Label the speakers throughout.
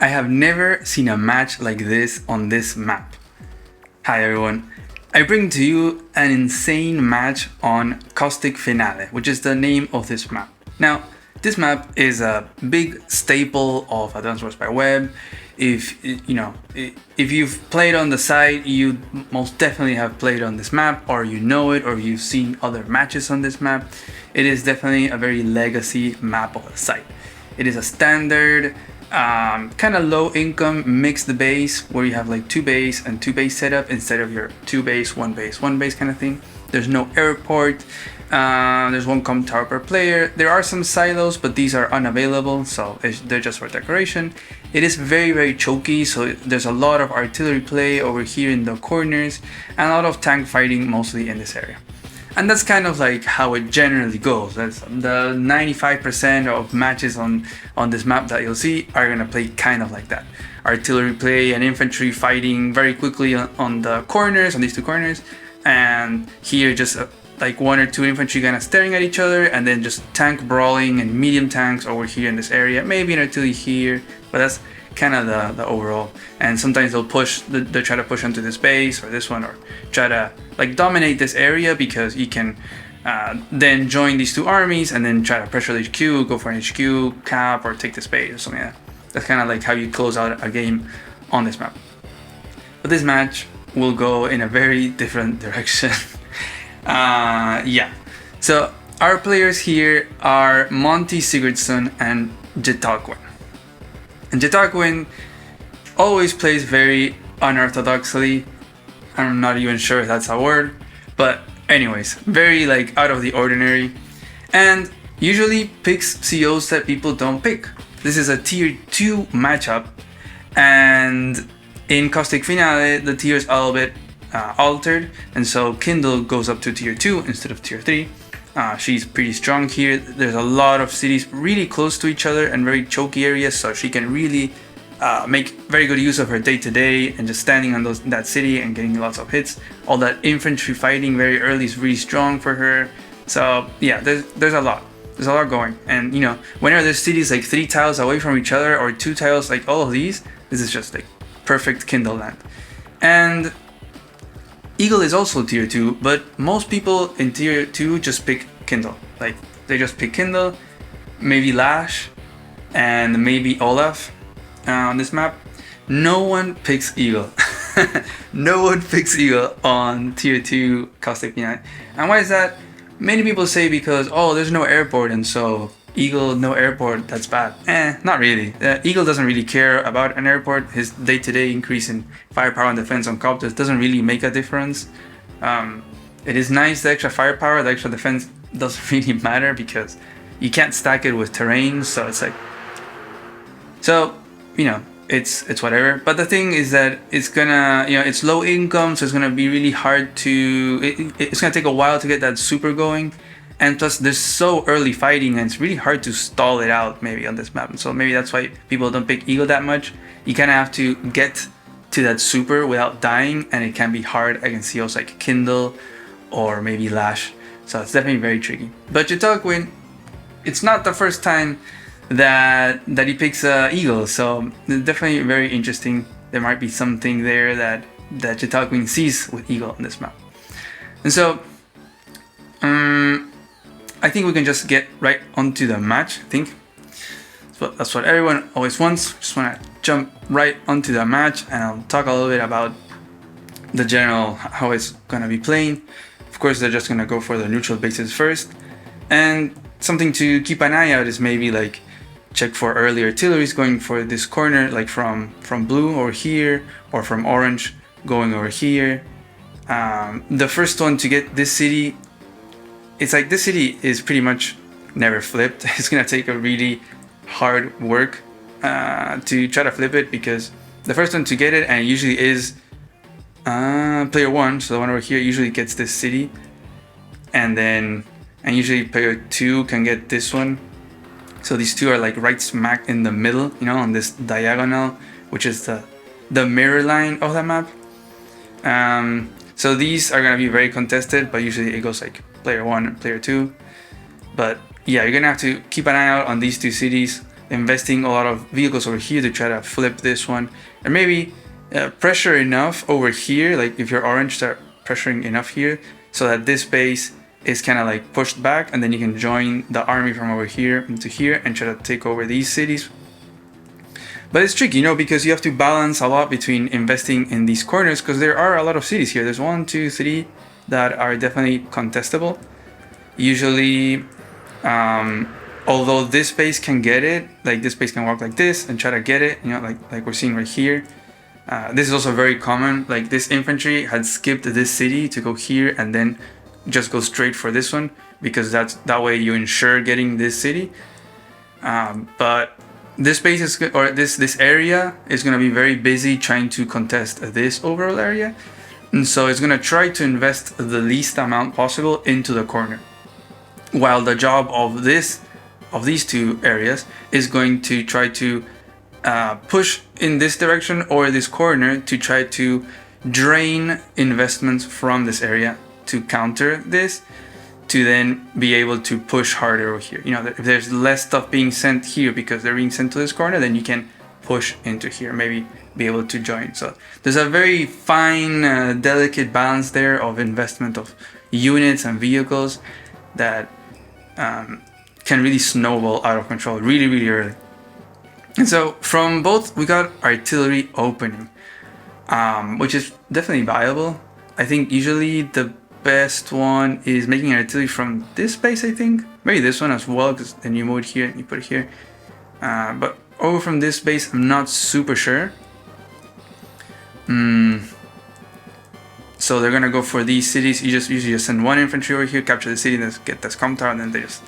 Speaker 1: I have never seen a match like this on this map. Hi everyone, I bring to you an insane match on Caustic Finale, which is the name of this map. Now, this map is a big staple of Advanced Wars by Web. If you've played on the site, you most definitely have played on this map, or you know it, or you've seen other matches on this map. It is definitely a very legacy map of the site. It is a standard, kind of low income mixed base where you have like 2 base and 2 base setup instead of your 2 base, 1 base, 1 base kind of thing. There's no airport. There's 1 com tower per player. There are some silos, but these are unavailable, so they're just for decoration. It is very choky, so there's a lot of artillery play over here in the corners and a lot of tank fighting mostly in this area. And that's kind of like how it generally goes. That's the 95% of matches on this map that you'll see are gonna play kind of like that. Artillery play and infantry fighting very quickly on the corners, on these 2 corners. And here just like 1 or 2 infantry kind of staring at each other, and then just tank brawling and medium tanks over here in this area. Maybe an artillery here, but that's kind of the overall. And sometimes they'll try to push onto this base or this one, or try to like dominate this area, because you can then join these 2 armies and then try to pressure the HQ, go for an HQ, cap, or take the space or something like that. That's kind of like how you close out a game on this map. But this match will go in a very different direction. Yeah. So our players here are Monty Sigurdsson and Jetalquin. And Jetalquin always plays very unorthodoxly. I'm not even sure if that's a word, but anyways, very like out of the ordinary, and usually picks COs that people don't pick. This is a tier 2 matchup, and in Caustic Finale the tier is a little bit altered, and so Kindle goes up to tier 2 instead of tier 3. She's pretty strong here. There's a lot of cities really close to each other and very choky areas, so she can really make very good use of her day-to-day and just standing on that city and getting lots of hits. All that infantry fighting very early is really strong for her. So yeah, there's a lot. There's a lot going, and you know, whenever there's cities like 3 tiles away from each other or 2 tiles, like all of these, this is just like perfect Kindle land. And Eagle is also tier 2, but most people in tier 2 just pick Kindle. Like, they just pick Kindle, maybe Lash, and maybe Olaf on this map. No one picks Eagle. No one picks Eagle on tier 2 Caustic Finale. And why is that? Many people say because, oh, there's no airport, and so Eagle, no airport, that's bad. Not really. Eagle doesn't really care about an airport. His day-to-day increase in firepower and defense on copters doesn't really make a difference. It is nice, the extra firepower, the extra defense doesn't really matter because you can't stack it with terrain, so it's like... So, you know, it's whatever. But the thing is that it's gonna, you know, it's low income, so it's gonna be really hard to... It's gonna take a while to get that super going. And plus, there's so early fighting, and it's really hard to stall it out maybe on this map. And so maybe that's why people don't pick Eagle that much. You kind of have to get to that super without dying, and it can be hard against COs like Kindle or maybe Lash. So it's definitely very tricky. But Jetalquin, it's not the first time that he picks Eagle, so definitely very interesting. There might be something there that Jetalquin sees with Eagle on this map. And so I think we can just get right onto the match. I think that's what everyone always wants. Just want to jump right onto the match, and I'll talk a little bit about the general, how it's going to be playing. Of course, they're just going to go for the neutral bases first, and something to keep an eye out is maybe like check for early artilleries going for this corner, like from blue over here, or from orange going over here. The first one to get this city, it's like this city is pretty much never flipped. It's gonna take a really hard work to try to flip it, because the first one to get it, and it usually is player 1, so the one over here usually gets this city, and usually player 2 can get this one. So these 2 are like right smack in the middle, you know, on this diagonal, which is the mirror line of the map. So these are gonna be very contested, but usually it goes like player 1 and player 2. But yeah, you're gonna have to keep an eye out on these 2 cities. investing a lot of vehicles over here to try to flip this one, and maybe pressure enough over here, like if you're orange, start pressuring enough here so that this base is kind of like pushed back, and then you can join the army from over here into here and try to take over these cities. But it's tricky, you know, because you have to balance a lot between investing in these corners, because there are a lot of cities here. There's 1, 2, 3 that are definitely contestable. Usually, although this base can get it, like this base can walk like this and try to get it, you know, like we're seeing right here. This is also very common. Like this infantry had skipped this city to go here and then just go straight for this one, because that way you ensure getting this city. But this base is, or this area is going to be very busy trying to contest this overall area, and so it's going to try to invest the least amount possible into the corner, while the job of these two areas is going to try to push in this direction or this corner to try to drain investments from this area to counter this, to then be able to push harder over here. You know, if there's less stuff being sent here because they're being sent to this corner, then you can push into here, maybe be able to join. So there's a very fine, delicate balance there of investment of units and vehicles that can really snowball out of control really, really early. And so from both, we got artillery opening, which is definitely viable. I think usually the best one is making an artillery from this base, I think. Maybe this one as well, because then you move it here and you put it here. But over from this base, I'm not super sure. So they're gonna go for these cities. You just usually just send one infantry over here, capture the city, then get this com tower, and then they just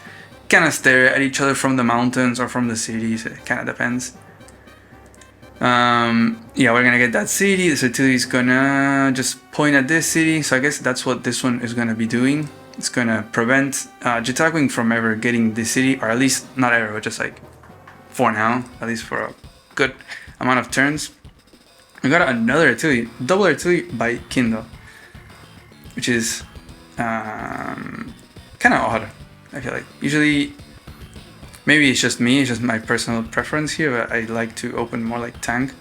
Speaker 1: kind of stare at each other from the mountains or from the cities. It kind of depends. Yeah, we're gonna get that city. This artillery is gonna just point at this city, so I guess that's what this one is gonna be doing. It's gonna prevent Jitakuing from ever getting this city, or at least not ever, but just like for now, at least for a good amount of turns. We got another artillery, double artillery by Kindle, which is kind of odd. I feel like usually, maybe it's just me, it's just my personal preference here, but I like to open more like tank.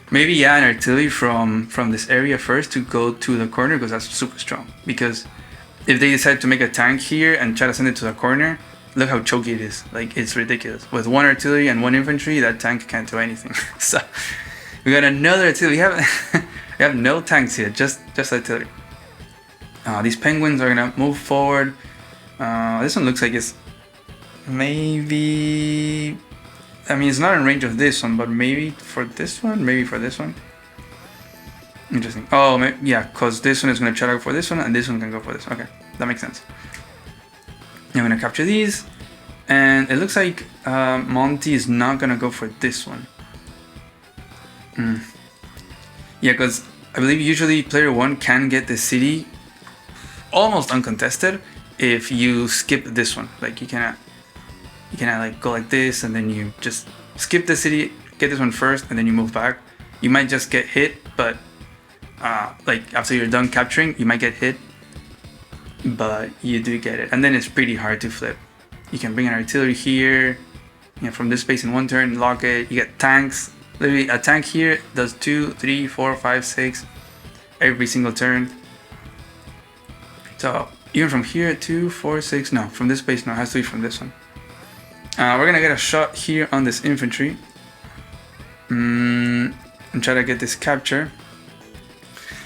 Speaker 1: Maybe, yeah, an artillery from this area first to go to the corner, because that's super strong. Because if they decide to make a tank here and try to send it to the corner, look how choky it is. Like, it's ridiculous. With one artillery and one infantry, that tank can't do anything. So we got another artillery. We have no tanks here, just artillery. These penguins are gonna move forward. This one looks like it's maybe, I mean, it's not in range of this one, but maybe for this one, maybe for this one. Interesting. Oh, yeah, because this one is going to try to go for this one, and this one can go for this. Okay, that makes sense. I'm going to capture these, and it looks like Monty is not going to go for this one. Yeah, because I believe usually player 1 can get the city almost uncontested if you skip this one. Like, you cannot like go like this, and then you just skip the city, get this one first, and then you move back. You might just get hit, but like after you're done capturing, you might get hit, but you do get it, and then it's pretty hard to flip. You can bring an artillery here, you know, from this space in one turn, lock it. You get tanks. Literally, a tank here does 2, 3, 4, 5, 6 every single turn. So even from here, 2, 4, 6. No, from this space, no, it has to be from this one. We're gonna get a shot here on this infantry and try to get this capture.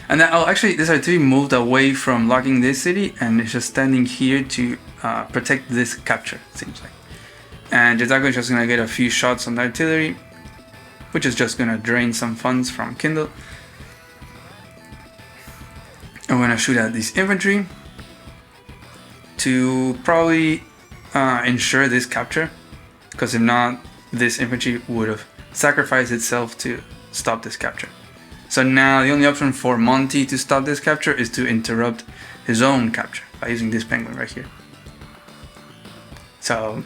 Speaker 1: And then, oh, actually, this artillery moved away from locking this city, and it's just standing here to protect this capture, seems like. And Jitaku is just gonna get a few shots on the artillery, which is just gonna drain some funds from Kindle. I'm gonna shoot at this infantry to probably ensure this capture, because if not, this infantry would have sacrificed itself to stop this capture. So now the only option for Monty to stop this capture is to interrupt his own capture by using this penguin right here. So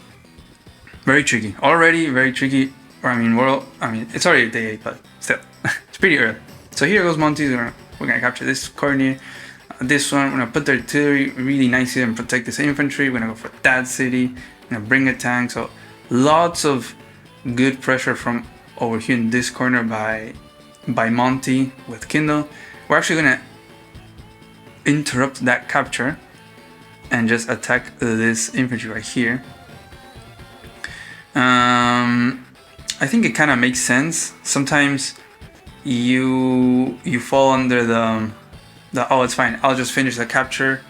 Speaker 1: very tricky, already very tricky. Or I mean, it's already day 8, but still, it's pretty early. So here goes Monty. We're gonna capture this corner. This one, we're gonna put the artillery really nice here and protect this infantry. We're gonna go for that city. We're gonna bring a tank. So lots of good pressure from over here in this corner by Monty with Kindle. We're actually gonna interrupt that capture and just attack this infantry right here. I think it kind of makes sense. Sometimes you fall under the oh, it's fine, I'll just finish the capture,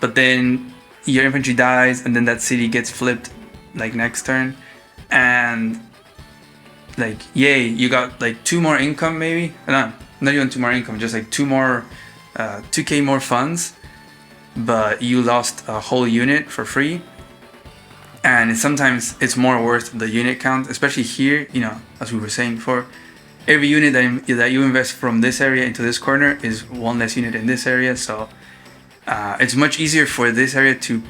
Speaker 1: but then your infantry dies and then that city gets flipped like next turn, and like yay, you got like 2 more income, maybe not even 2 more income, just like 2k more funds, but you lost a whole unit for free. And sometimes it's more worth the unit count, especially here, you know, as we were saying before, every unit that you invest from this area into this corner is 1 less unit in this area. So it's much easier for this area to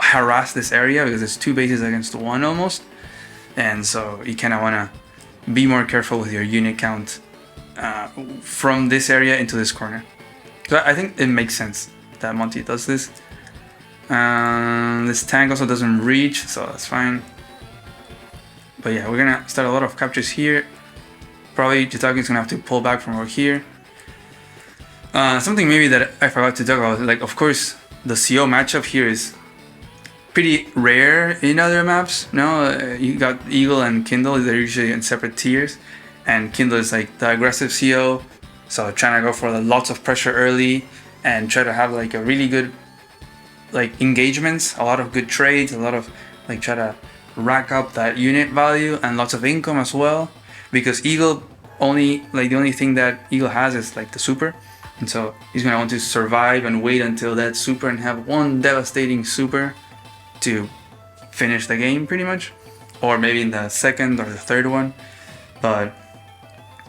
Speaker 1: harass this area because it's 2 bases against 1 almost. And so you kind of want to be more careful with your unit count from this area into this corner. So I think it makes sense that Monty does this. This tank also doesn't reach, so that's fine. But yeah, we're gonna start a lot of captures here. Probably Jitaku's gonna have to pull back from over here. Something maybe that I forgot to talk about, like of course the CO matchup here is pretty rare in other maps. No, you got Eagle and Kindle, they're usually in separate tiers, and Kindle is like the aggressive CO, so trying to go for lots of pressure early and try to have like a really good like engagements, a lot of good trades, a lot of like try to rack up that unit value and lots of income as well, because Eagle only like the only thing that Eagle has is like the super, and so he's gonna want to survive and wait until that super and have 1 devastating super to finish the game pretty much, or maybe in the 2nd or the 3rd one. But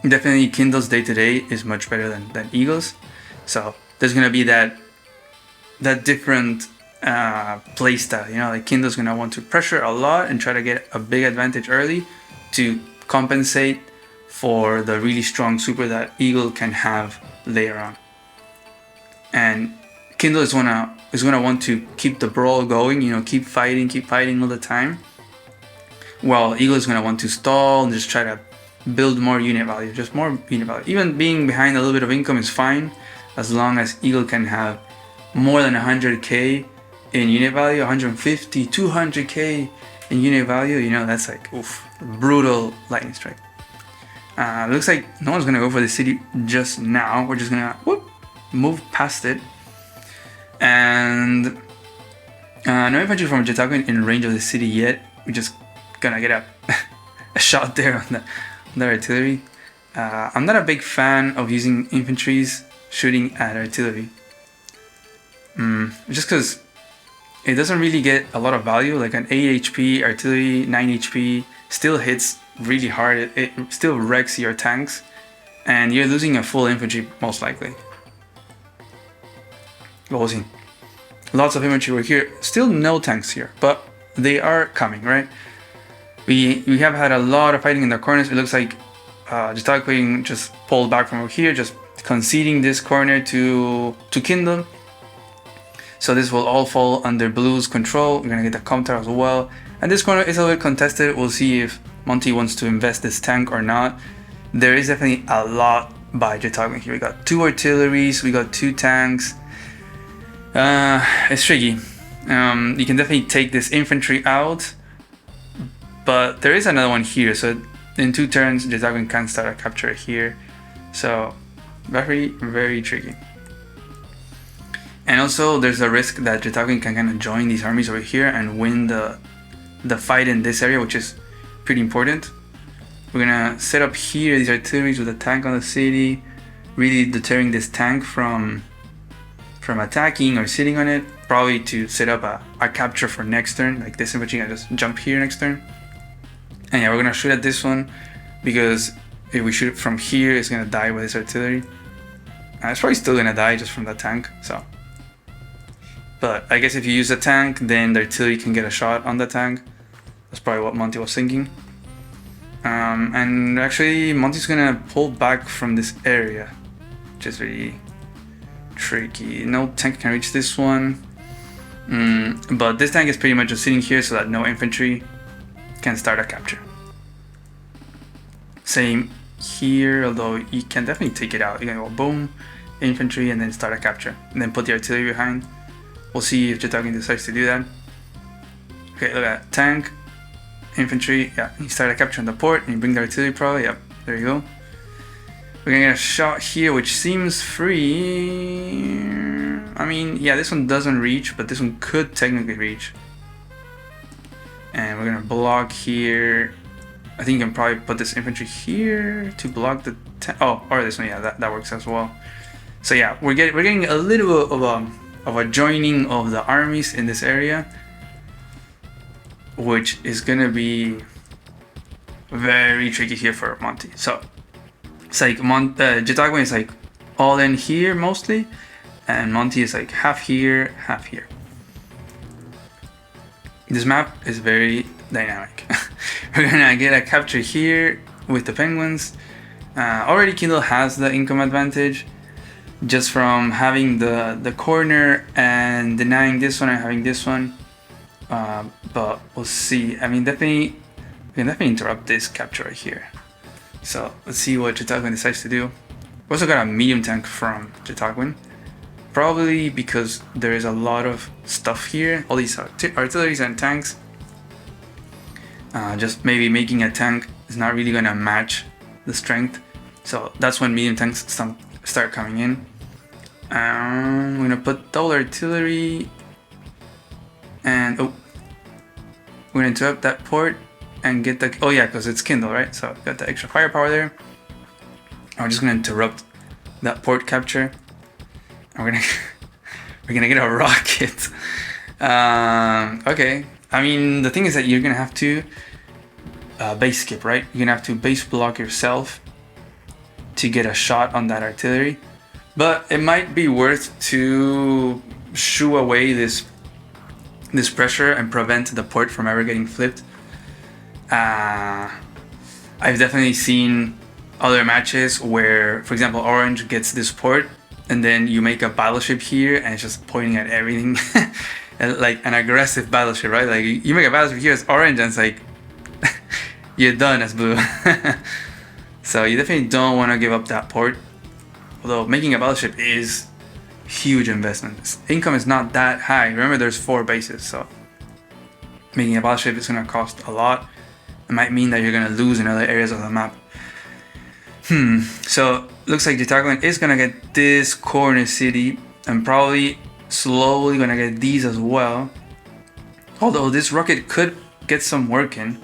Speaker 1: definitely Kindle's day-to-day is much better than Eagle's, so there's gonna be that different playstyle, you know, like Kindle's gonna want to pressure a lot and try to get a big advantage early to compensate for the really strong super that Eagle can have later on. And Kindle is gonna want to keep the brawl going, you know, keep fighting all the time, while Eagle is gonna want to stall and just try to build more unit value, just more unit value. Even being behind a little bit of income is fine, as long as Eagle can have more than 100k in unit value, 150, 200k in unit value, you know, that's like, oof, brutal lightning strike. Looks like no one's gonna go for the city just now. We're just gonna move past it. And no infantry from Jitaku in range of the city yet. We're just gonna get a shot there on the artillery. I'm not a big fan of using infantries shooting at artillery. Just because it doesn't really get a lot of value. Like an 8 HP artillery, 9 HP still hits really hard. It still wrecks your tanks, and you're losing a full infantry most likely. We'll see. Lots of infantry were here. Still no tanks here, but they are coming, right? We have had a lot of fighting in the corners. It looks like Jitaku just pulled back from over here, just conceding this corner to Kindle. So this will all fall under Blue's control. We're gonna get the comm tower as well. And this corner is a little bit contested. We'll see if Monty wants to invest this tank or not. There is definitely a lot by Jitaku here. We got 2 artilleries, we got 2 tanks. It's tricky. You can definitely take this infantry out, but there is another one here. So in 2 turns, Jitaku can start a capture here. So very, very tricky. And also there's a risk that Jitaku can kind of join these armies over here and win the fight in this area, which is pretty important. We're gonna set up here these artilleries with a tank on the city, really deterring this tank from attacking or sitting on it, probably to set up a capture for next turn. Like this infantry can just jump here next turn. And yeah, we're gonna shoot at this one, because if we shoot it from here, it's gonna die with this artillery. It's probably still gonna die just from the tank, so. But I guess if you use a tank, then the artillery can get a shot on the tank. That's probably what Monty was thinking. And actually, Monty's gonna pull back from this area, which is really tricky. No tank can reach this one. But this tank is pretty much just sitting here so that no infantry can start a capture. Same here, although you can definitely take it out. You can go boom, infantry, and then start a capture, and then put the artillery behind. We'll see if Jatagan decides to do that. Okay, look at that. Tank, infantry, yeah, you start a capture on the port, and you bring the artillery probably, yep, there you go. We're gonna get a shot here, which seems free. I mean, yeah, this one doesn't reach, but this one could technically reach. And we're gonna block here. I think you can probably put this infantry here to block the oh, or this one, yeah, that works as well. So yeah, we're getting a little bit of a joining of the armies in this area, which is gonna be very tricky here for Monty. So it's like Jitagwan is like all in here mostly, and Monty is like half here, half here. This map is very dynamic. We're gonna get a capture here with the penguins. Already Kindle has the income advantage just from having the corner and denying this one and having this one. But we'll see. I mean, we can definitely interrupt this capture right here. So let's see what Jitagwan decides to do. We also got a medium tank from Jitagwan. Probably because there is a lot of stuff here, all these artilleries and tanks. Just maybe making a tank is not really gonna match the strength. So that's when medium tanks start coming in. I'm gonna put double artillery and oh, we're gonna interrupt that port and get the, oh yeah, because it's Kindle, right? So got the extra firepower there. I'm just gonna interrupt that port capture. We're gonna get a rocket. Okay. I mean, the thing is that you're gonna have to base skip, right? You're gonna have to base block yourself to get a shot on that artillery. But it might be worth to shoo away this pressure and prevent the port from ever getting flipped. I've definitely seen other matches where, for example, Orange gets this port and then you make a battleship here and it's just pointing at everything. Like an aggressive battleship, right? Like you make a battleship here as Orange and it's like you're done as Blue. So you definitely don't want to give up that port. Although making a battleship is huge investment. Income is not that high. Remember, there's 4 bases, so making a battleship is going to cost a lot. It might mean that you're going to lose in other areas of the map. So looks like Jitagwan is going to get this corner city and probably slowly going to get these as well. Although this rocket could get some work in.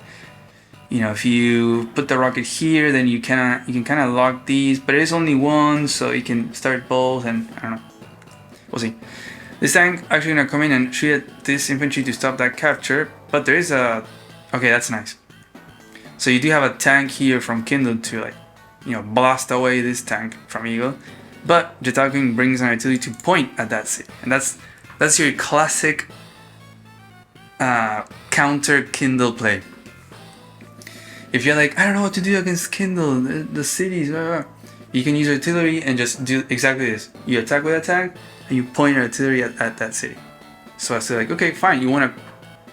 Speaker 1: You know, if you put the rocket here, then you can kind of lock these, but it is only one, so you can start both, and I don't know. We'll see. This tank actually gonna come in and shoot at this infantry to stop that capture, but there is a, okay, that's nice. So you do have a tank here from Kindle to, like, you know, blast away this tank from Eagle, but Jitagwan brings an artillery to point at that city, and that's your classic counter Kindle play. If you're like, I don't know what to do against Kindle, the cities, blah, blah, you can use artillery and just do exactly this. You attack with a tank, and you point your artillery at that city. So I say like, okay, fine, you want to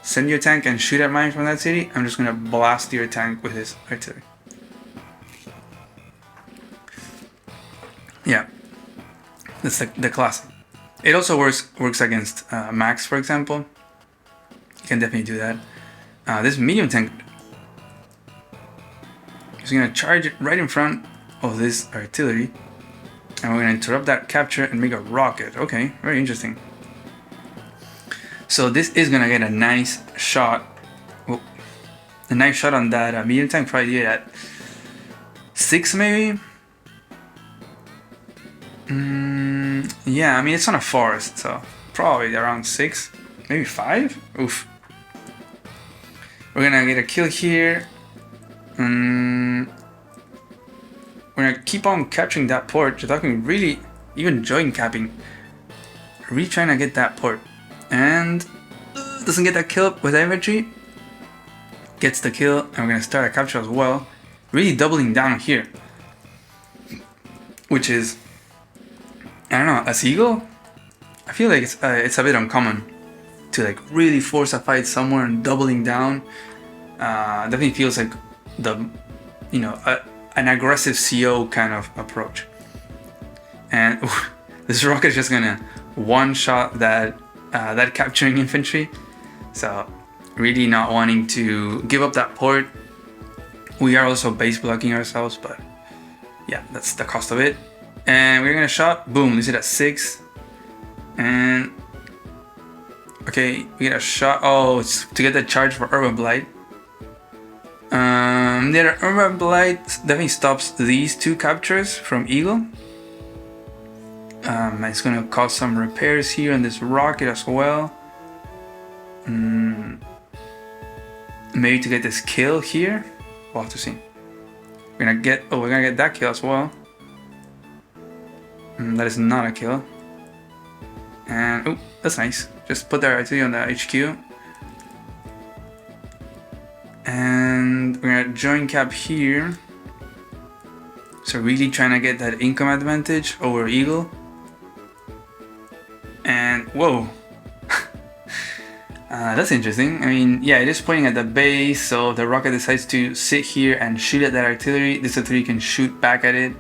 Speaker 1: send your tank and shoot at mine from that city? I'm just going to blast your tank with his artillery. Yeah, that's the classic. It also works against Max, for example. You can definitely do that. This medium tank is going to charge it right in front of this artillery, and we're going to interrupt that capture and make a rocket. Okay, very interesting. So this is going to get a nice shot. Oh, a nice shot on that medium tank, probably at 6 maybe. Yeah, I mean it's on a forest, so probably around 6, maybe 5. Oof. We're gonna get a kill here. We're gonna keep on capturing that port. Jitagwan really even join capping. Really trying to get that port. And doesn't get that kill with infantry. Gets the kill, and we're gonna start a capture as well. Really doubling down here. Which is, I don't know, as Eagle, I feel like it's a bit uncommon to like really force a fight somewhere and doubling down. Definitely feels like the, an aggressive CO kind of approach. And this rocket is just gonna one-shot that capturing infantry. So really not wanting to give up that port. We are also base blocking ourselves, but yeah, that's the cost of it. And we're gonna shot, boom, this is at 6. And okay, we get a shot. Oh, it's to get the charge for Urban Blight. The Urban Blight definitely stops these 2 captures from Eagle. It's gonna cause some repairs here on this rocket as well. Maybe to get this kill here. We'll have to see. We're gonna get that kill as well. That is not a kill. And oh, that's nice. Just put the artillery on the HQ. And we're gonna join cap here. So really trying to get that income advantage over Eagle. And whoa. That's interesting. I mean, yeah, it is pointing at the base, so the rocket decides to sit here and shoot at that artillery. This artillery can shoot back at it.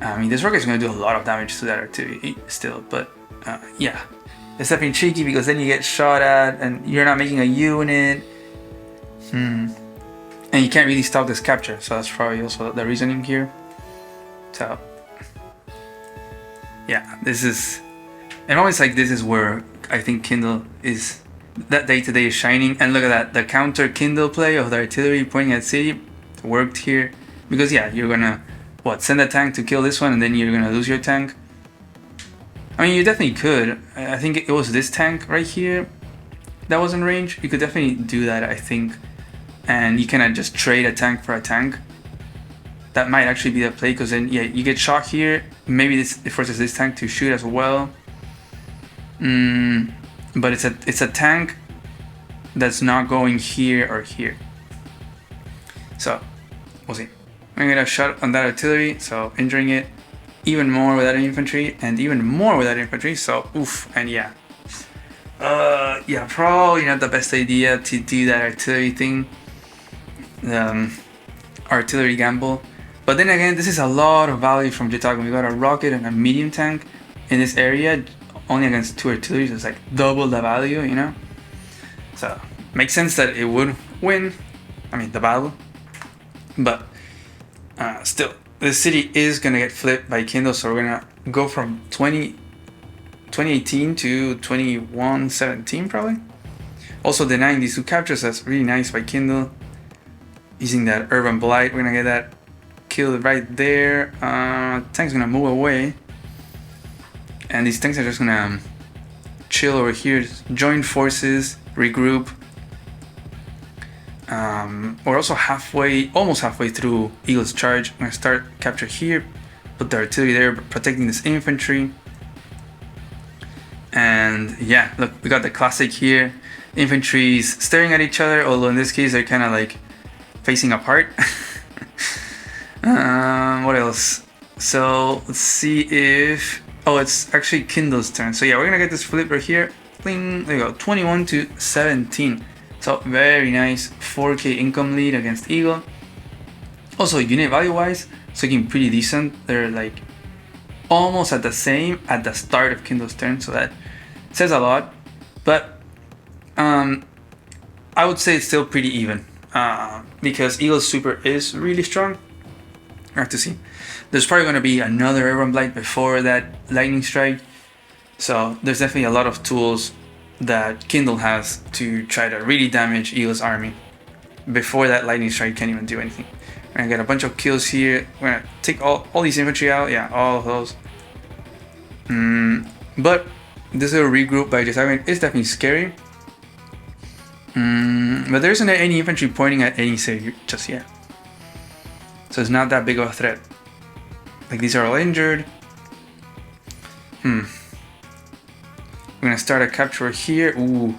Speaker 1: I mean, this rocket is going to do a lot of damage to that artillery still, but yeah. It's definitely tricky because then you get shot at and you're not making a unit. And you can't really stop this capture, so that's probably also the reasoning here. So, yeah, this is... And always like this is where I think Kindle is... That day-to-day is shining. And look at that, the counter Kindle play of the artillery pointing at city worked here. Because yeah, you're gonna... send a tank to kill this one and then you're gonna lose your tank? I mean, you definitely could. I think it was this tank right here that was in range. You could definitely do that, I think. And you cannot just trade a tank for a tank. That might actually be the play, because then, yeah, you get shot here. Maybe it forces this tank to shoot as well. But it's a tank that's not going here or here. So, we'll see. I'm gonna shot on that artillery, so injuring it even more without infantry, and even more without infantry, so oof, and yeah. Yeah, probably not the best idea to do that artillery thing. Artillery gamble. But then again, this is a lot of value from Jitago. We got a rocket and a medium tank in this area, only against 2 artillery, so it's like double the value, you know? So, makes sense that it would win, I mean, the battle. But, still, the city is gonna get flipped by Kindle, so we're gonna go from 2018 to 2117 probably. Also denying these 2 captures, that's really nice by Kindle. Using that Urban Blight, we're gonna get that killed right there. Tank's gonna move away. And these tanks are just gonna chill over here, join forces, regroup. We're also almost halfway through Eagle's charge. I'm gonna start capture here, put the artillery there, protecting this infantry. And yeah, look, we got the classic here. Infantry's staring at each other, although in this case they're kind of like facing apart. What else? So let's see if... Oh, it's actually Kindle's turn. So yeah, we're gonna get this flip right here. Bling, there you go, 21 to 17. So very nice 4k income lead against Eagle. Also unit value wise, it's looking pretty decent. They're like almost at the same at the start of Kindle's turn, so that says a lot. But I would say it's still pretty even, because Eagle's super is really strong. I have to see. There's probably going to be another Urban Blight before that lightning strike, so there's definitely a lot of tools that Kindle has to try to really damage Eagle's army before that lightning strike can even do anything. We're gonna get a bunch of kills here. We're gonna take all these infantry out. Yeah, all of those. But this little regroup by Jitago is definitely scary. But there isn't any infantry pointing at any city just yet, so it's not that big of a threat. Like, these are all injured. We're gonna start a capture here. Ooh.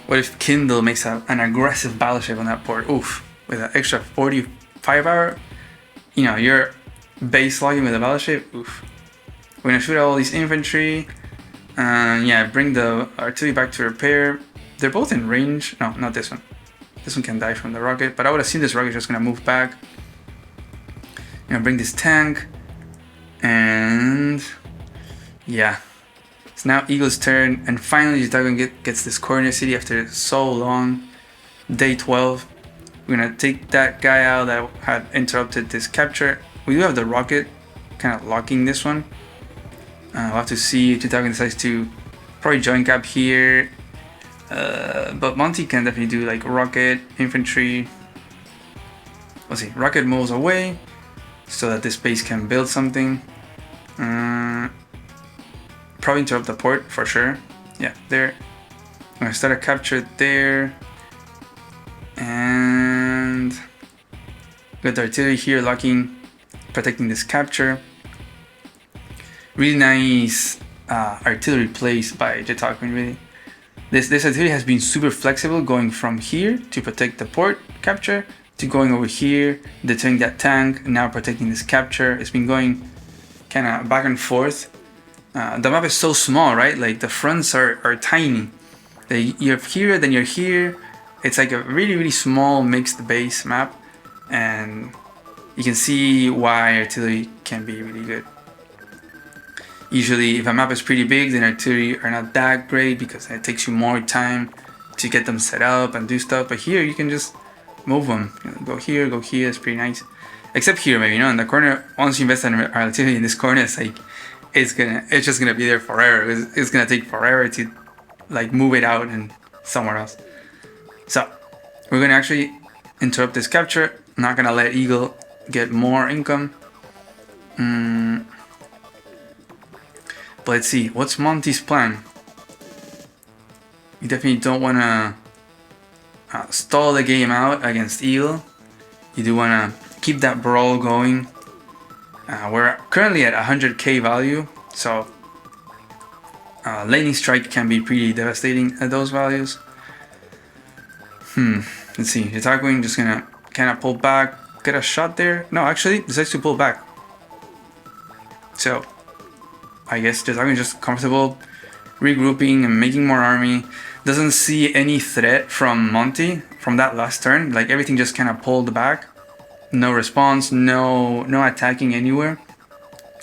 Speaker 1: What if Kindle makes an aggressive battleship on that port? Oof. With an extra 45 hour. You know, you're base logging with a battleship. Oof. We're gonna shoot out all these infantry. Yeah, bring the artillery back to repair. They're both in range. No, not this one. This one can die from the rocket, but I would assume this rocket is just gonna move back. Bring this tank, and yeah. It's now Eagle's turn, and finally Dragon gets this corner city after so long. Day 12. We're gonna take that guy out that had interrupted this capture. We do have the rocket kind of locking this one. We'll have to see if Dragon decides to probably join cap here. But Monty can definitely do like rocket, infantry. Let's see, rocket moves away so that this base can build something. Probably interrupt the port for sure. Yeah, there. I'm gonna start a capture there. And got the artillery here locking, protecting this capture. Really nice artillery plays by Jetaquin, really. This artillery has been super flexible, going from here to protect the port capture to going over here, deterring that tank, and now protecting this capture. It's been going kind of back and forth. The map is so small, right? Like the fronts are tiny. You're here, then you're here. It's like a really small mixed base map, and you can see why artillery can be really good. Usually if a map is pretty big, then artillery are not that great because it takes you more time to get them set up and do stuff. But here you can just move them. Go here, it's pretty nice. Except here maybe, in the corner, once you invest in artillery in this corner, it's like it's just gonna be there forever. It's gonna take forever to like move it out and somewhere else. So we're gonna actually interrupt this capture. I'm not gonna let Eagle get more income. But let's see, what's Monty's plan? You definitely don't wanna stall the game out against Eagle. You do wanna keep that brawl going. We're currently at 100k value, so lightning strike can be pretty devastating at those values. Let's see, Jetaquin just gonna kind of pull back, get a shot there. No, actually decides to pull back. So I guess Jetaquin just comfortable regrouping and making more army. Doesn't see any threat from Monty from that last turn. Like everything just kind of pulled back. No response, no attacking anywhere.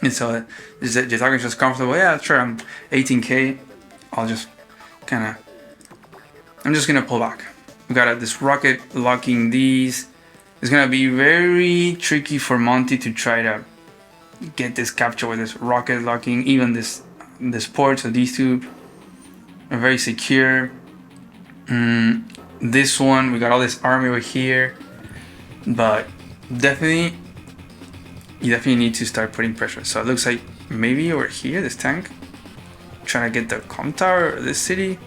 Speaker 1: And so Jetaquin's just comfortable. Yeah, sure, I'm 18k. I'm just gonna pull back. We got this rocket locking these. It's gonna be very tricky for Monty to try to get this capture with this rocket locking. Even this port, so these two are very secure. This one, we got all this army over here, but you definitely need to start putting pressure. So it looks like maybe over here, this tank, trying to get the com tower or this city.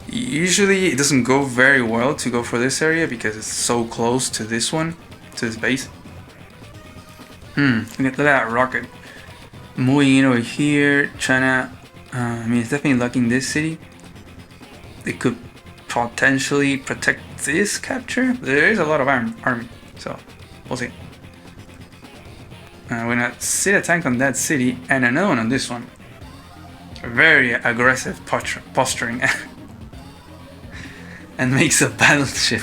Speaker 1: Usually it doesn't go very well to go for this area because it's so close to this one, to this base. Look at that rocket moving in over here, trying to. It's definitely locking this city. They could potentially protect this capture. There is a lot of army, so we'll see. We're gonna sit a tank on that city and another one on this one. Very aggressive posturing. And makes a battleship.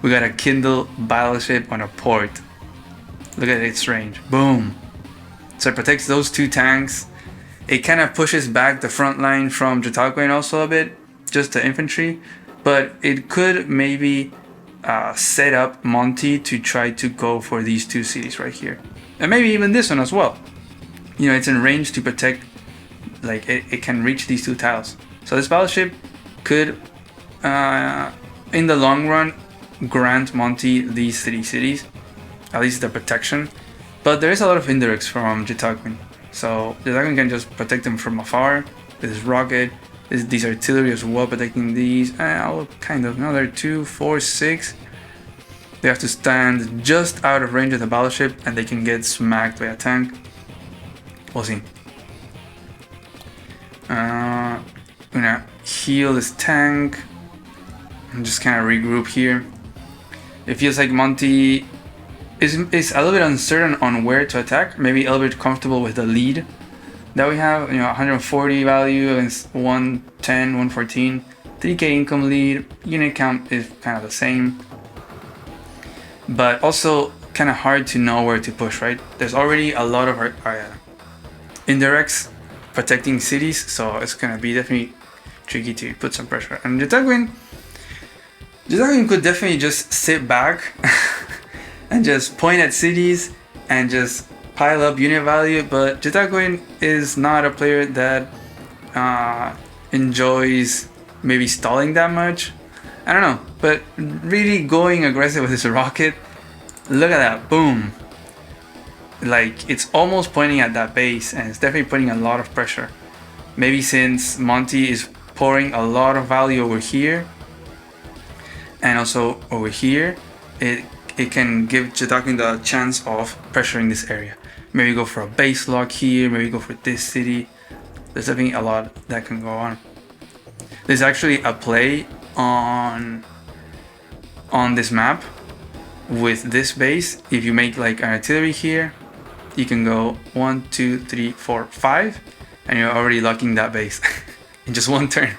Speaker 1: We got a Kindle battleship on a port. Look at its range. Boom. So it protects those two tanks. It kind of pushes back the front line from Jetaquin also a bit, just the infantry. But it could maybe set up Monty to try to go for these two cities right here. And maybe even this one as well. It's in range to protect, like it can reach these two tiles. So this battleship could, in the long run, grant Monty these three cities. At least the protection. But there is a lot of indirects from Jetaquin. So Jetaquin can just protect them from afar. This rocket, these artillery as well, protecting these. Kind of. No, they're 2, 4, 6. They have to stand just out of range of the battleship and they can get smacked by a tank. We'll see. I'm gonna heal this tank and just kind of regroup here. It feels like Monty is a little bit uncertain on where to attack. Maybe a little bit comfortable with the lead that we have. 140 value against 110, 114. 3k income lead, unit count is kind of the same, but also kind of hard to know where to push, right? There's already a lot of indirects protecting cities, so it's gonna be definitely tricky to put some pressure. And Jetaquin could definitely just sit back and just point at cities and just pile up unit value, but Jetaquin is not a player that enjoys maybe stalling that much. I don't know, but really going aggressive with his rocket, look at that, boom. Like, it's almost pointing at that base, and it's definitely putting a lot of pressure. Maybe since Monty is pouring a lot of value over here, and also over here, it can give Jetaquin the chance of pressuring this area. Maybe go for a base lock here, maybe go for this city. There's definitely a lot that can go on. There's actually a play on this map with this base. If you make like an artillery here, you can go 1, 2, 3, 4, 5, and you're already locking that base in just one turn.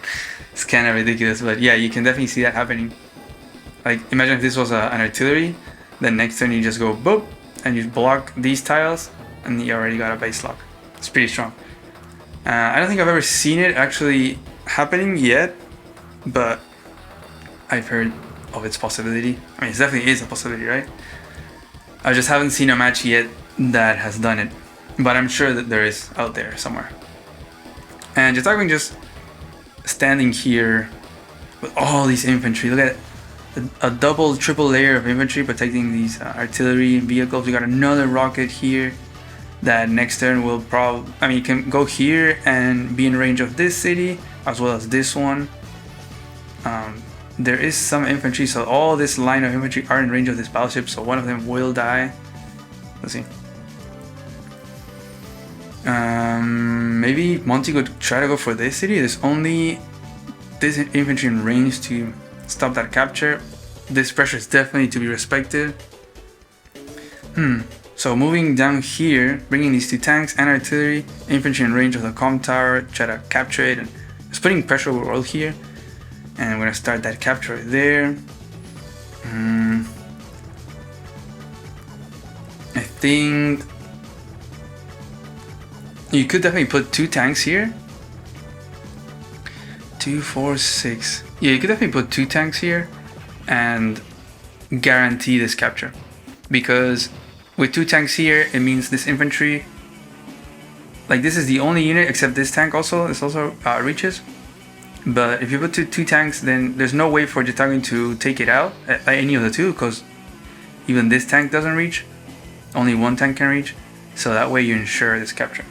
Speaker 1: It's kind of ridiculous, but yeah, you can definitely see that happening. Like, imagine if this was an artillery, then next turn you just go boop, and you block these tiles, and you already got a base lock. It's pretty strong. I don't think I've ever seen it actually happening yet, but I've heard of its possibility. I mean, it definitely is a possibility, right? I just haven't seen a match yet that has done it, but I'm sure that there is out there somewhere. And Jetaquin just standing here with all these infantry. Look at a double, triple layer of infantry protecting these artillery vehicles. We got another rocket here that next turn will probably, I mean, you can go here and be in range of this city as well as this one. There is some infantry, so all this line of infantry are in range of this battleship, so one of them will die. Let's see. Maybe Monty could try to go for this city. There's only this infantry in range to stop that capture. This pressure is definitely to be respected. So moving down here, bringing these two tanks and artillery, infantry in range of the comm tower, try to capture it, and just putting pressure overall here. And I'm gonna start that capture right there. I think you could definitely put 2 tanks here. 2, 4, 6. Yeah, you could definitely put 2 tanks here and guarantee this capture. Because with 2 tanks here, it means this infantry, like this is the only unit except this tank also, this also reaches. But if you put 2 tanks, then there's no way for Jetaquin to take it out at any of the 2, because even this tank doesn't reach. Only 1 tank can reach. So that way you ensure this capture.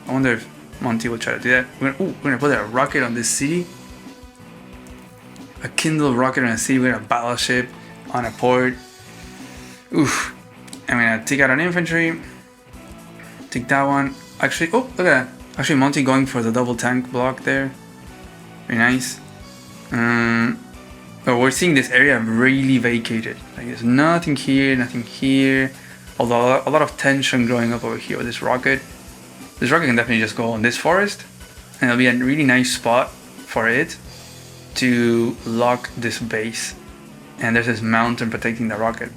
Speaker 1: I wonder if Monty will try to do that. We're gonna put a rocket on this city. A Kindle rocket on a city with a battleship on a port. Oof. I'm gonna take out an infantry. Take that one. Actually, oh, look at that. Actually, Monty going for the double tank block there. Very nice. But we're seeing this area really vacated. Like there's nothing here, nothing here. Although a lot of tension growing up over here with this rocket. This rocket can definitely just go on this forest, and it'll be a really nice spot for it to lock this base. And there's this mountain protecting the rocket.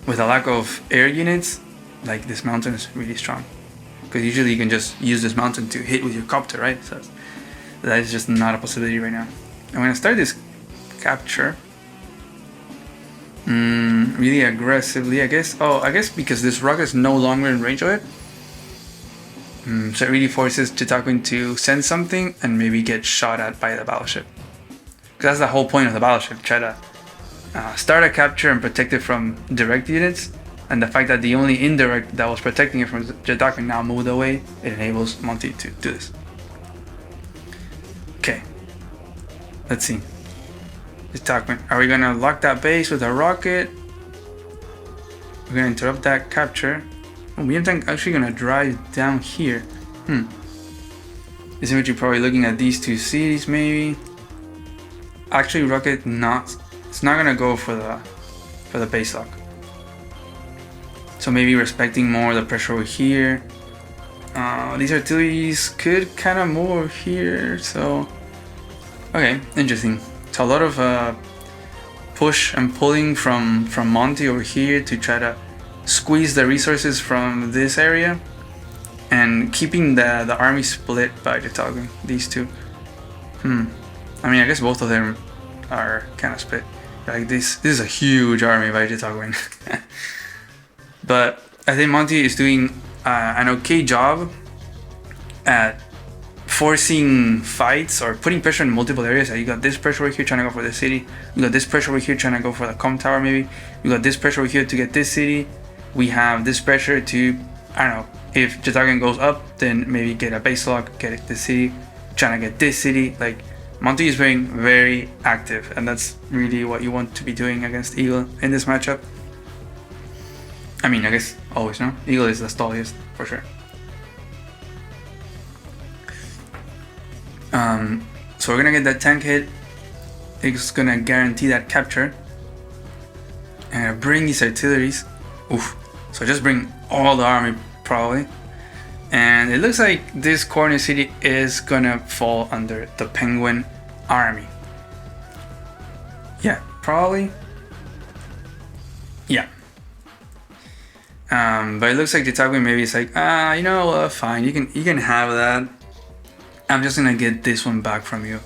Speaker 1: With a lack of air units, like this mountain is really strong. Because usually you can just use this mountain to hit with your copter, right? So that is just not a possibility right now. I'm gonna start this capture really aggressively, I guess. Oh, I guess because this rocket is no longer in range of it. So it really forces Jetaquin to send something and maybe get shot at by the battleship. Because that's the whole point of the battleship, try to start a capture and protect it from direct units. And the fact that the only indirect that was protecting it from Jetaquin now moved away, it enables Monty to do this. Okay, let's see. Jetaquin, are we gonna lock that base with a rocket? We're gonna interrupt that capture. Oh, we are actually gonna drive down here. This infantry probably looking at these 2 cities maybe. Actually, rocket it's not gonna go for the base lock. So maybe respecting more the pressure over here. These artilleries could kind of move over here, so Okay, interesting. So a lot of push and pulling from Monty over here to try to squeeze the resources from this area, and keeping the army split by Jitago, these two. I mean, I guess both of them are kind of split. Like this is a huge army by Jitago. But I think Monty is doing an okay job at forcing fights or putting pressure in multiple areas. You got this pressure over here trying to go for the city. You got this pressure over here trying to go for the com tower maybe. You got this pressure over here to get this city. We have this pressure to, I don't know, if Jitagen goes up, then maybe get a base lock, get this city, trying to get this city. Like, Monty is being very active, and that's really what you want to be doing against Eagle in this matchup. I mean, I guess always, no? Eagle is the stalliest, for sure. So we're gonna get that tank hit. It's gonna guarantee that capture. And bring these artilleries. Oof. So just bring all the army, probably. And it looks like this corner city is gonna fall under the Penguin army. Yeah, probably. Yeah. But it looks like Jitago maybe is like, you know, fine, you can have that. I'm just gonna get this one back from you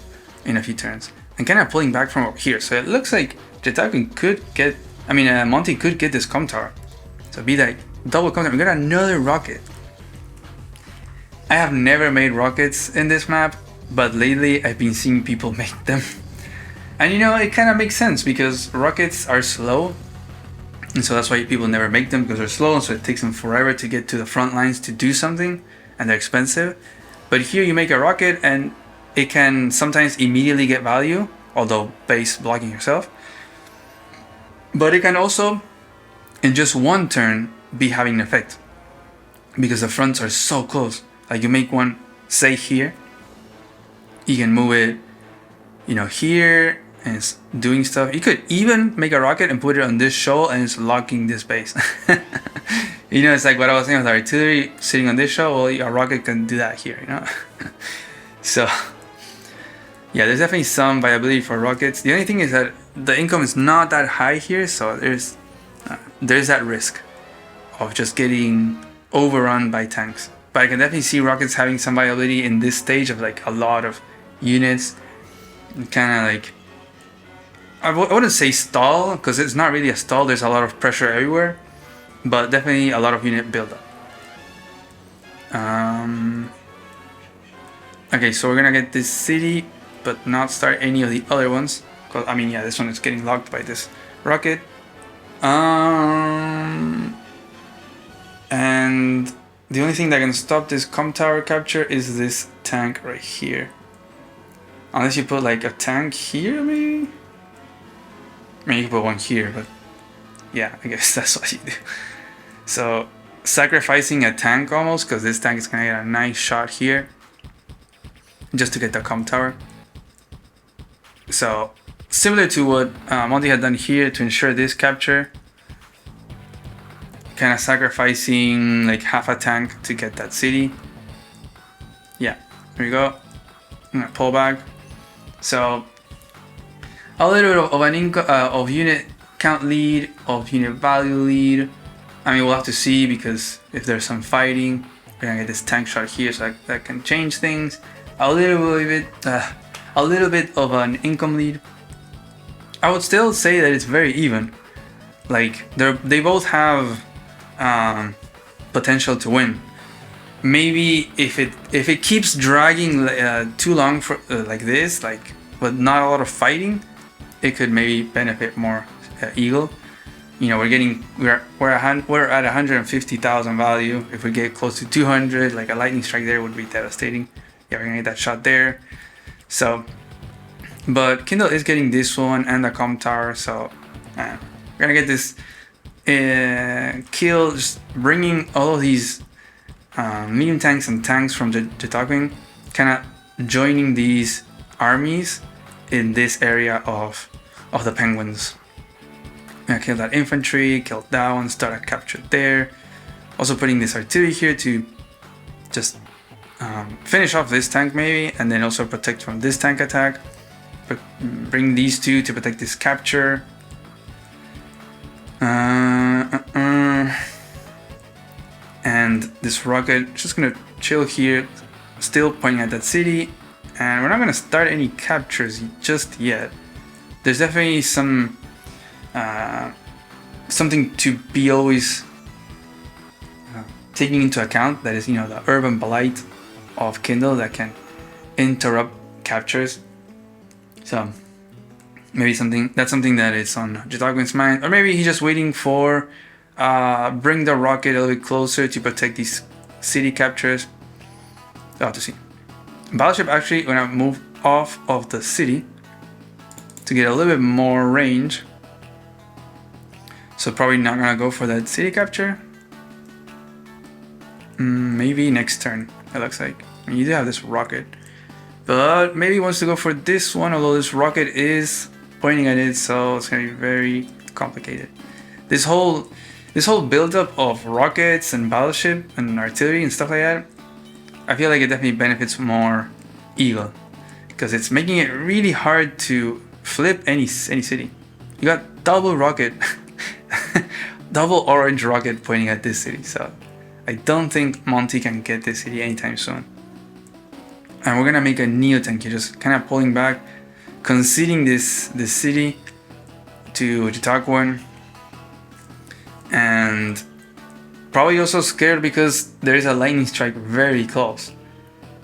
Speaker 1: in a few turns. And kind of pulling back from over here. So it looks like Jitago could get, Monty could get this com tower. So be like double com tower. We got another rocket. I have never made rockets in this map, but lately I've been seeing people make them. And you know, it kind of makes sense because rockets are slow. And so that's why people never make them, because they're slow, and so it takes them forever to get to the front lines to do something, and they're expensive. But here you make a rocket and it can sometimes immediately get value, although base blocking yourself. But it can also, in just one turn, be having an effect, because the fronts are so close. Like you make one, say here, you can move it, you know, here, and it's doing stuff. You could even make a rocket and put it on this shoal and it's locking this base. You know, it's like what I was saying with artillery sitting on this shoal. Well, a rocket can do that here, you know. So yeah, there's definitely some viability for rockets. The only thing is that the income is not that high here, so there's that risk of just getting overrun by tanks. But I can definitely see rockets having some viability in this stage of like a lot of units. Kind of like, I wouldn't say stall, because it's not really a stall. There's a lot of pressure everywhere, but definitely a lot of unit buildup. Okay, so we're gonna get this city, but not start any of the other ones. Cause I mean, yeah, this one is getting locked by this rocket. And the only thing that can stop this com tower capture is this tank right here. Unless you put like a tank here, maybe? I mean, you can put one here, but yeah, I guess that's what you do. So, sacrificing a tank almost, because this tank is gonna get a nice shot here, just to get the com tower. So, similar to what Monty had done here to ensure this capture, kind of sacrificing like half a tank to get that city. Yeah, there we go. I'm gonna pull back. So, a little bit of an of unit count lead, of unit value lead. I mean, we'll have to see, because if there's some fighting, we're gonna get this tank shot here, so that can change things. A little bit of an income lead. I would still say that it's very even. Like they both have potential to win. Maybe if it keeps dragging too long for like this, like but not a lot of fighting, it could maybe benefit more Eagle. You know, we're at 150,000 value. If we get close to 200, like a lightning strike there would be devastating. Yeah, we're gonna get that shot there. So, but Kindle is getting this one and the com tower. So, we're gonna get this kill, just bringing all of these medium tanks and tanks from Jitago, kind of joining these armies in this area of the Penguins. Gonna kill that infantry, kill that one, start a capture there. Also putting this artillery here to just finish off this tank maybe, and then also protect from this tank attack. bring these two to protect this capture. And this rocket just gonna chill here, still pointing at that city. And we're not gonna start any captures just yet. There's definitely some something to be always taking into account. That is, the urban blight of Kindle that can interrupt captures. So maybe that's something that is on Jitaku's mind, or maybe he's just waiting for bring the rocket a little bit closer to protect these city captures. We'll have to see. Battleship actually gonna move off of the city to get a little bit more range. So probably not gonna go for that city capture. Maybe next turn, it looks like. I mean, you do have this rocket, but maybe he wants to go for this one, although this rocket is pointing at it, so it's gonna be very complicated. This whole build-up of rockets and battleship and artillery and stuff like that, I feel like it definitely benefits more Eagle, because it's making it really hard to flip any city. You got double rocket, double orange rocket pointing at this city, so I don't think Monty can get this city anytime soon. And we're gonna make a neo tank here, just kind of pulling back, conceding this city to Jitakuan, and probably also scared because there is a lightning strike very close.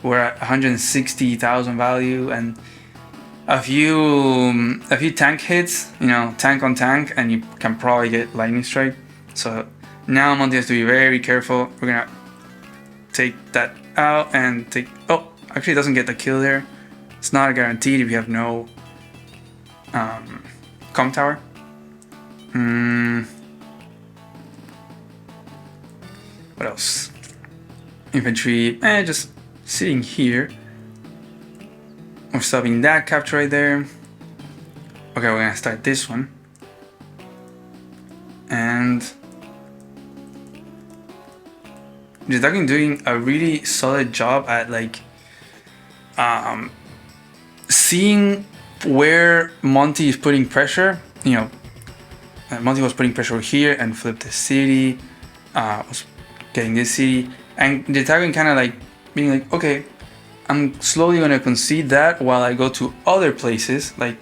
Speaker 1: We're at 160,000 value, and a few tank hits, tank on tank, and you can probably get lightning strike. So now Monty has to be very careful. We're gonna take that out and take. Oh, actually, it doesn't get the kill there. It's not guaranteed if you have no comm tower. What else? Infantry, just sitting here. We're stopping that capture right there. Okay, we're gonna start this one. And Jitakuan doing a really solid job at seeing where Monty is putting pressure. Monty was putting pressure here and flipped the city. Was getting this city, and Jitakuan kind of being like, okay, I'm slowly gonna concede that while I go to other places, like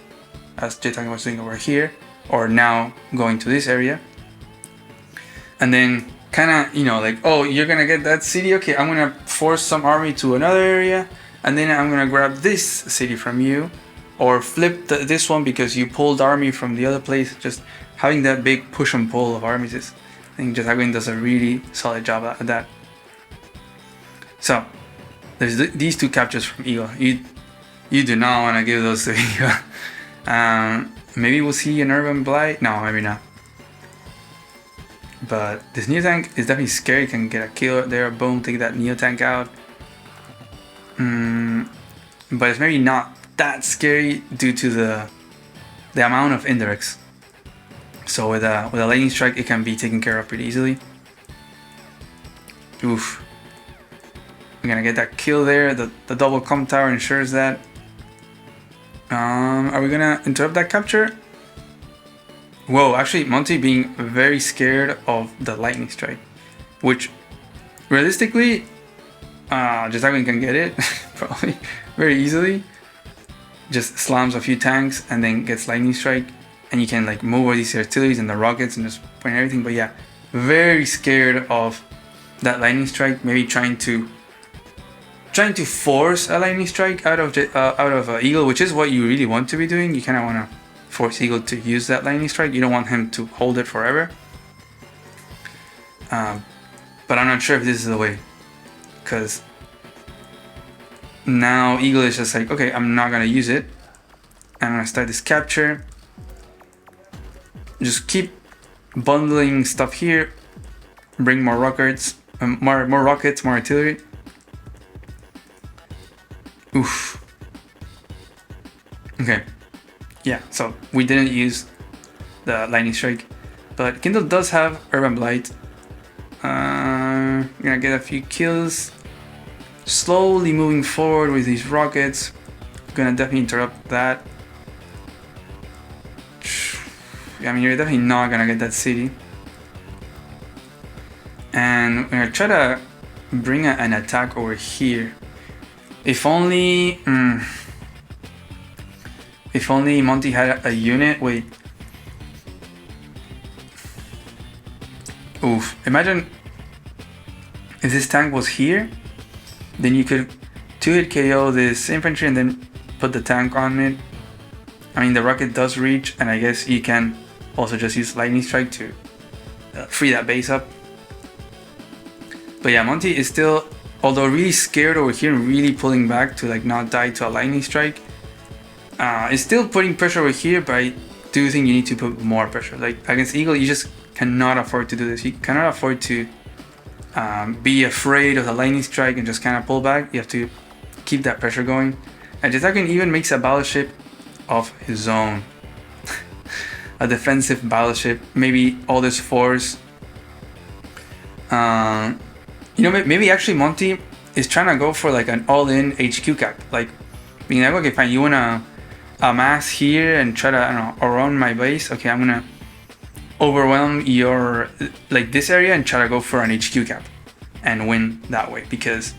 Speaker 1: as Jitakuan was doing over here, or now going to this area, and then kind of oh, you're gonna get that city, okay, I'm gonna force some army to another area, and then I'm gonna grab this city from you, or flip this one because you pulled army from the other place. Just having that big push and pull of armies is, I think Jitakuan does a really solid job at that. So there's these two captures from Eagle. You do not want to give those to Eagle. Maybe we'll see an urban blight. No, maybe not. But this neo tank is definitely scary. Can get a kill there. Boom, take that neo tank out. But it's maybe not that scary due to the amount of indirects. So with a lightning strike, it can be taken care of pretty easily. Oof. We're gonna get that kill there. The double comm tower ensures that. Are we gonna interrupt that capture? Whoa, actually Monty being very scared of the lightning strike, which realistically Jitakuan can get it probably very easily. Just slams a few tanks and then gets lightning strike, and you can move all these artilleries and the rockets and just point everything. But yeah, very scared of that lightning strike. Maybe trying to force a lightning strike out of Eagle, which is what you really want to be doing. You kind of want to force Eagle to use that lightning strike. You don't want him to hold it forever. But I'm not sure if this is the way, because now Eagle is just okay, I'm not gonna use it. I'm gonna start this capture. Just keep bundling stuff here. Bring more rockets, more rockets, more artillery. Oof. Okay. Yeah, so we didn't use the lightning strike, but Kindle does have urban blight. We're gonna get a few kills. Slowly moving forward with these rockets. Gonna definitely interrupt that. I mean, you're definitely not gonna get that city. And we're gonna try to bring an attack over here. If only Monty had a unit. Wait. Oof. Imagine if this tank was here, then you could 2-hit KO this infantry and then put the tank on it. I mean, the rocket does reach, and I guess you can also just use lightning strike to free that base up. But yeah, Monty is still, although really scared over here and really pulling back to like not die to a lightning strike, is still putting pressure over here, but I do think you need to put more pressure. Like against Eagle, you just cannot afford to do this. You cannot afford to be afraid of the lightning strike and just kind of pull back. You have to keep that pressure going. And Jitaken even makes a battleship of his own. A defensive battleship, maybe all this force. You know, maybe actually Monty is trying to go for like an all-in HQ cap. Like, being like, okay, fine, you wanna amass here and try to, I don't know, around my base. Okay, I'm gonna overwhelm your, like this area and try to go for an HQ cap and win that way. Because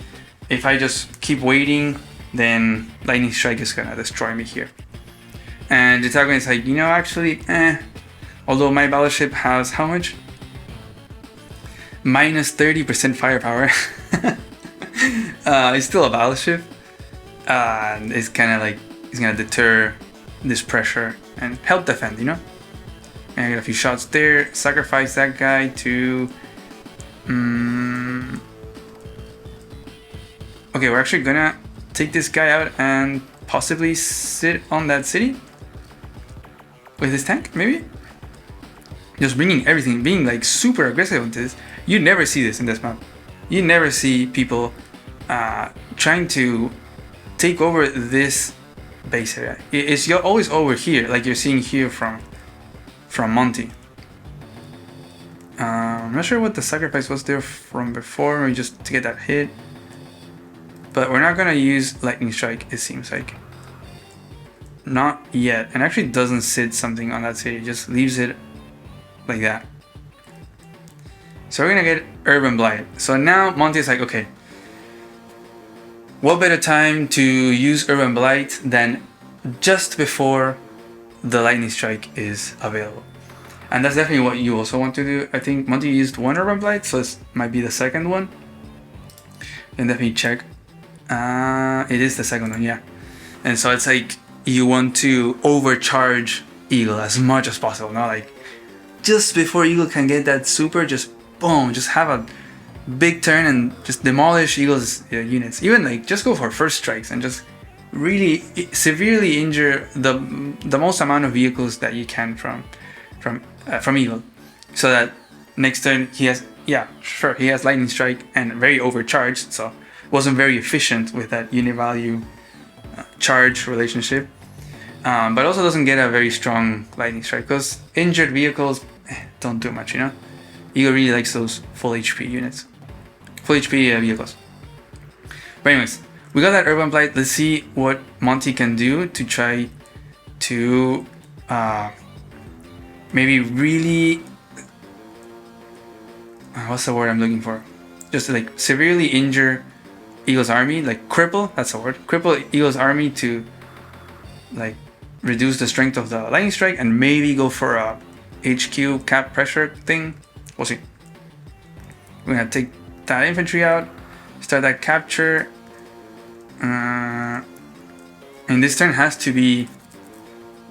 Speaker 1: if I just keep waiting, then lightning strike is gonna destroy me here. And Jitaken is like, you know, actually, although my battleship has how much? Minus 30% firepower. It's still a battleship. It's kind of like, it's gonna deter this pressure and help defend, you know? And I get a few shots there, sacrifice that guy to... Okay, we're actually gonna take this guy out and possibly sit on that city? With this tank, maybe? Just bringing everything, being like super aggressive with this. You never see this in this map. You never see people trying to take over this base area. It's always over here, like you're seeing here from Monty. I'm not sure what the sacrifice was there from before, maybe just to get that hit. But we're not gonna use lightning strike, it seems like. Not yet, and actually doesn't sit something on that city, just leaves it like that. So we're gonna get Urban Blight. So now Monty is like, okay, what better time to use Urban Blight than just before the lightning strike is available? And that's definitely what you also want to do. I think Monty used one Urban Blight, so this might be the second one. And definitely check. It is the second one, yeah. And so it's like you want to overcharge Eagle as much as possible, not like just before Eagle can get that super, just boom, just have a big turn and just demolish Eagle's units. Even like just go for first strikes and just really severely injure the most amount of vehicles that you can from Eagle, so that next turn he has, yeah, sure, he has lightning strike and very overcharged, so wasn't very efficient with that unit value charge relationship, but also doesn't get a very strong lightning strike because injured vehicles don't do much, you know. Eagle really likes those full HP units, full HP vehicles. But anyways, we got that Urban Blight. Let's see what Monty can do to try to maybe really, what's the word I'm looking for? Just like severely injure Eagle's army, like cripple, that's the word. Cripple Eagle's army to like reduce the strength of the lightning strike and maybe go for a HQ cap pressure thing. We'll see. We're gonna take that infantry out, start that capture. And this turn has to be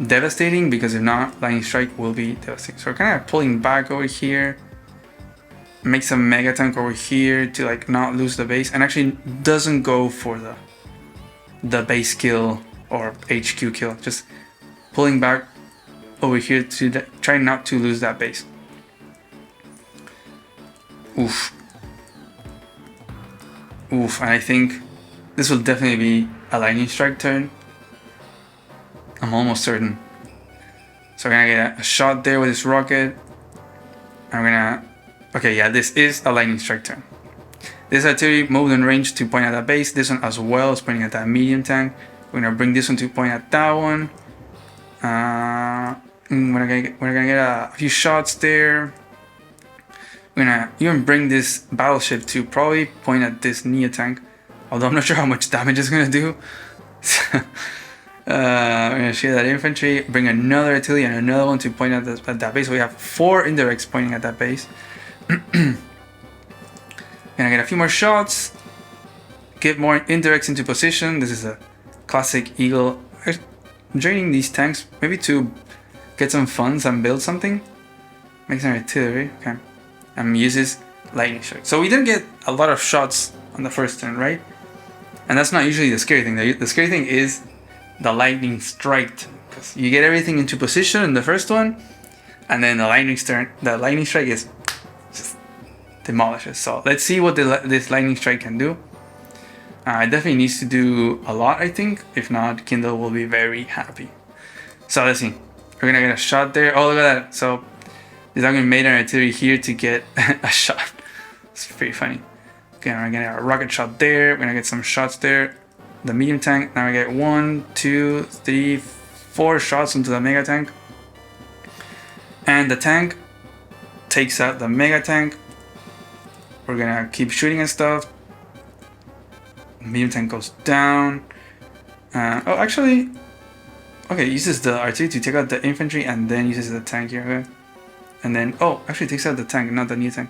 Speaker 1: devastating because if not, lightning strike will be devastating. So we're kind of pulling back over here, make some mega tank over here to like not lose the base, and actually doesn't go for the base kill or HQ kill, just pulling back over here to try not to lose that base. Oof. And I think this will definitely be a lightning strike turn. I'm almost certain. So we're gonna get a shot there with this rocket. I'm gonna... Okay, yeah, this is a lightning strike turn. This artillery moved in range to point at that base. This one as well is pointing at that medium tank. We're gonna bring this one to point at that one. we're gonna get a few shots there. We're gonna even bring this battleship to probably point at this Neo tank, although I'm not sure how much damage it's gonna do. We're gonna shoot that infantry, bring another artillery and another one to point at that base. So we have 4 indirects pointing at that base. Gonna get a few more shots, get more indirects into position. This is a classic Eagle. I'm joining these tanks maybe to get some funds and build something. Make some artillery, okay. And uses lightning strike. So we didn't get a lot of shots on the first turn, right? And that's not usually the scary thing. The scary thing is the lightning strike, because you get everything into position in the first one, and then the lightning strike is just demolishes. So let's see what this lightning strike can do. It definitely needs to do a lot, I think. If not, Kindle will be very happy. So let's see. We're gonna get a shot there. Oh, look at that. So this Dragon made an artillery here to get a shot. It's pretty funny. Okay, we're gonna get a rocket shot there. We're gonna get some shots there. The medium tank. Now we get 1, 2, 3, 4 shots into the mega tank. And the tank takes out the mega tank. We're gonna keep shooting and stuff. Medium tank goes down. Oh, actually, okay, it uses the artillery to take out the infantry and then uses the tank here. Okay. And then, oh, actually takes out the tank, not the new tank,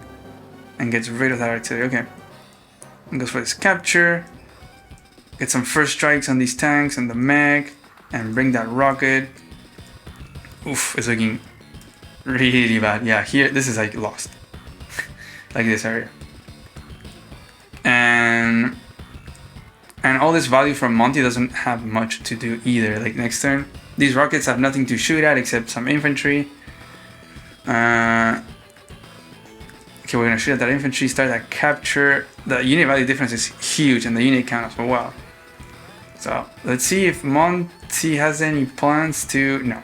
Speaker 1: and gets rid of that artillery. Okay. And goes for this capture. Get some first strikes on these tanks and the mag, and bring that rocket. Oof, it's looking really bad. Yeah, here, this is like lost. Like this area. And all this value from Monty doesn't have much to do either. Like next turn, these rockets have nothing to shoot at except some infantry. Okay, we're gonna shoot at that infantry, start that capture. The unit value difference is huge and the unit count as well. So let's see if Monty has any plans to... No.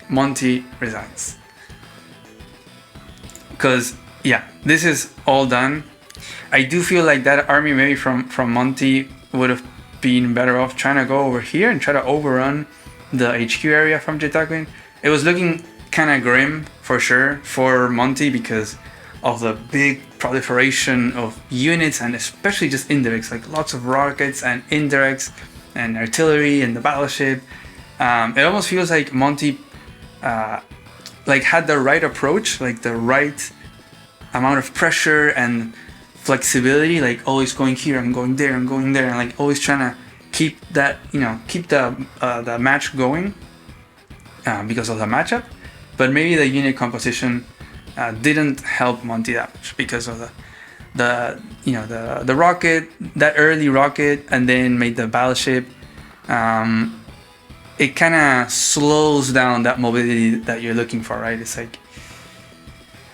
Speaker 1: Monty resigns. Because, yeah, this is all done. I do feel like that army maybe from Monty would have been better off trying to go over here and try to overrun the HQ area from Jetaquin. It was looking kind of grim for sure for Monty because of the big proliferation of units and especially just indirects, like lots of rockets and indirects and artillery and the battleship. It almost feels like Monty like had the right approach, like the right amount of pressure and flexibility, like always going here and going there and going there, and like always trying to keep that, keep the match going because of the matchup. But maybe the unit composition didn't help Monty that much because of the rocket, that early rocket, and then made the battleship. It kind of slows down that mobility that you're looking for, right? It's like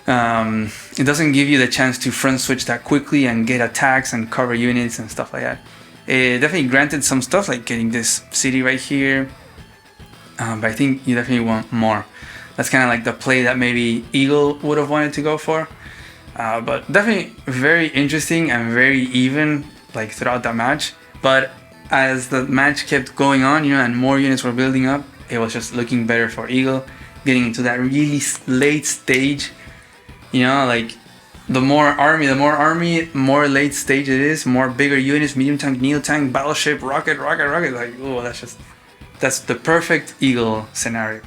Speaker 1: it doesn't give you the chance to front switch that quickly and get attacks and cover units and stuff like that. It definitely granted some stuff like getting this city right here, but I think you definitely want more. That's kind of like the play that maybe Eagle would have wanted to go for. But definitely very interesting and very even like throughout the match. But as the match kept going on, and more units were building up, it was just looking better for Eagle, getting into that really late stage. Like the more army, more late stage it is, more bigger units, medium tank, neo tank, battleship, rocket. Like, oh, that's the perfect Eagle scenario.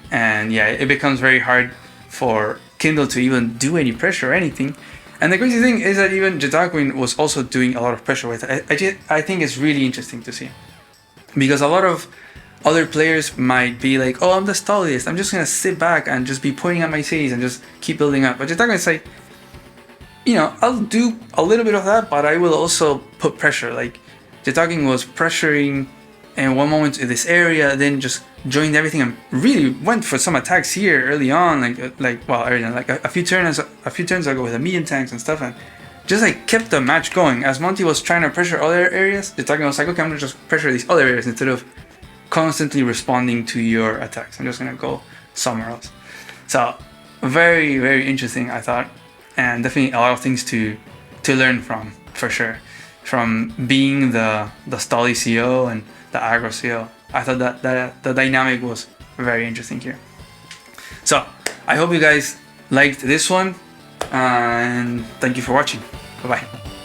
Speaker 1: And yeah, it becomes very hard for Kindle to even do any pressure or anything. And the crazy thing is that even Jetaquin was also doing a lot of pressure with it. I think it's really interesting to see. Because a lot of other players might be like, oh, I'm the stallist, I'm just going to sit back and just be pointing at my cities and just keep building up. But Jetaquin is like, I'll do a little bit of that, but I will also put pressure. Like, Jetaquin was pressuring in one moment in this area, then just joined everything and really went for some attacks here early on, like a few turns ago with the medium tanks and stuff, and just like kept the match going. As Monty was trying to pressure other areas, Jetaquin was like, okay, I'm gonna just pressure these other areas instead of constantly responding to your attacks. I'm just gonna go somewhere else. So very, very interesting, I thought, and definitely a lot of things to learn from, for sure, from being the Stolly CO and the aggro CO. I thought that the dynamic was very interesting here. So I hope you guys liked this one, and thank you for watching. Bye bye.